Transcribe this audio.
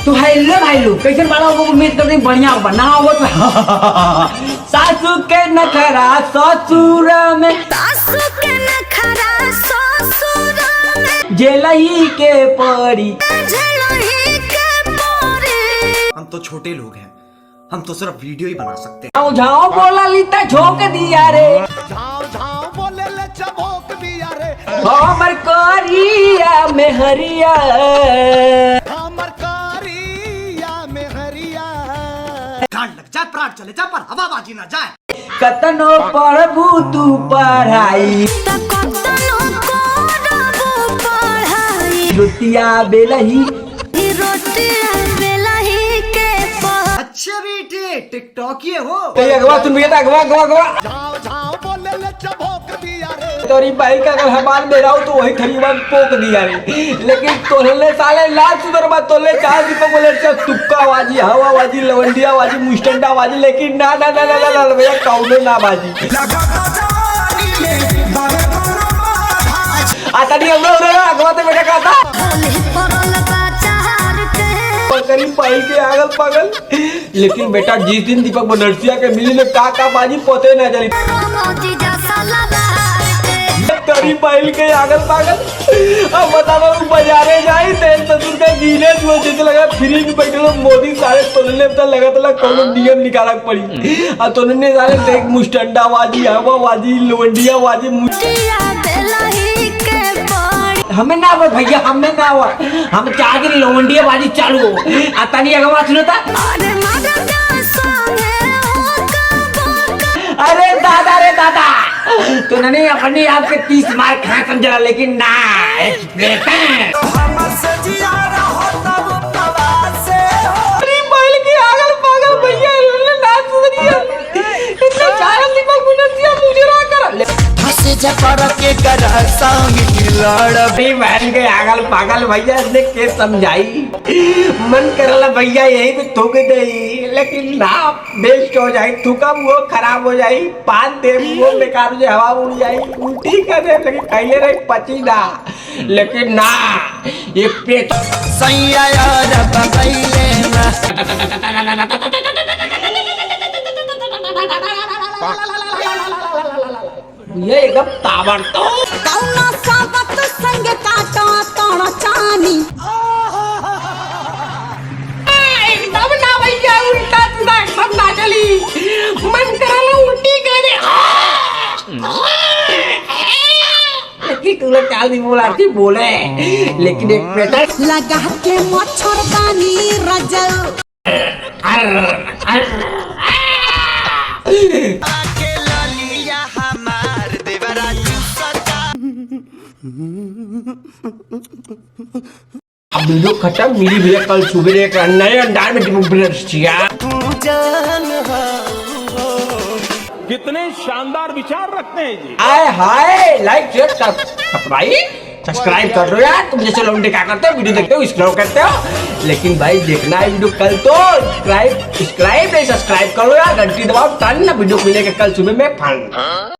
तो हेलो भाई लोग कैसे बड़ा हो उम्मीद करते हैं बढ़िया बना हो तो सासू के नखरा ससुर में सासू के नखरा ससुर में जेलही के परी झेलही के परी। हम तो छोटे लोग हैं, हम तो सिर्फ वीडियो ही बना सकते हैं। झाओ झाओ बोला लीता झोंक दिया रे, झाओ झाओ बोले ले चबोक दिया रे, हमर करिया में हरिया हमर कारिया में हरिया। गांड लग जाए, प्राण चले जाए, पर हवाबाजी ना जाए। कतनो पढ़बू तू पढ़ाई, कतनो करबू पढ़ाई, रोटिया बेलही रोटिया बेलही के परी। अच्छे बेटे टिकटॉक ये हो। अगवा सुन भैया अगवा अगवा अगवा झाओ झाओ बोले ले चबोक दिया रे, तोरी बाइक का अगर हमार में रहा तो वही खरीबा पोक दिया रे, लेकिन तोले साले लाल सुधरबा तोले चार दीपक बोले सब तुक्का बाजी, हवा बाजी, लवंडिया बाजी, मुस्टंडा बाजी, लेकिन ना ना ना ना ना भैया कौनो ना बाजी। आता नहीं हम लोग अगवा तो बेटा कहता होली परल बाजार के करीब पाई के आगल पागल, लेकिन बेटा जिस दिन दीपक बनर्सिया के मिली ने का बाजी पोते ना चली मोती जैसा लगा के करीब पाइल के आगल पागल। अब बता दो बाजारे जाई तेल ससुर का जीने जो जैसे लगा फ्री में बैठे मोदी सारे तोलने पे लगा तो कोनो नियम निकाला पड़ी आ तोलने सारे देख मुस्टंडा बाजी, हवा बाजी, लोंडिया बाजी। रोटिया बेलही के परी। हमें ना हो भैया, हमें ना हो, हम चाह के लोंडिया बाजी चालू हो आता नहीं अगवा सुनता। अरे मदद संगे हो का अरे दादा रे दादा तो नहीं अपने आप के 30 मार खा समझा, लेकिन ना आगल पागल भैया ना सुधरिया इतना चार दीपक बुनसिया मुझे ना कर हंसे जपर के कर संग लड़। बहन के आगल पागल भैया ने के समझाई मन करला भैया यही पे थूक दे, लेकिन ना बेस्ट हो जाए, थूका वो खराब हो जाए, पान दे वो बेकार हो जाए, हवा उड़ जाए, उल्टी कर दे, लेकिन कहिए रे पची ना, लेकिन ना ये पेट सैया यार बगैले ना। ये एकदम ताबड़तो कौना साबत संग काटा तोड़ चानी। एकदम ना भैया उल्टा सीधा एकदम ना चली, मन करला उल्टी कर दे, लेकिन तू लोग चाल नहीं बोलाती बोले, लेकिन एक बेटा लगा के मच्छरदानी रजल अब वीडियो खत्म, मिली भैया कल सुबह एक नए अंदाज में बनर्सिया। कितने शानदार विचार रखते हैं जी। आए हाय लाइक शेयर सब्सक्राइब कर दो यार, तुम जैसे लोग क्या करते हो वीडियो देखते हो स्क्रॉल करते हो, लेकिन भाई देखना है वीडियो कल तो सब्सक्राइब नहीं सब्सक्राइब करो यार, घंटी दबाओ टन ना वीडियो मिलेगा कल सुबह में फन।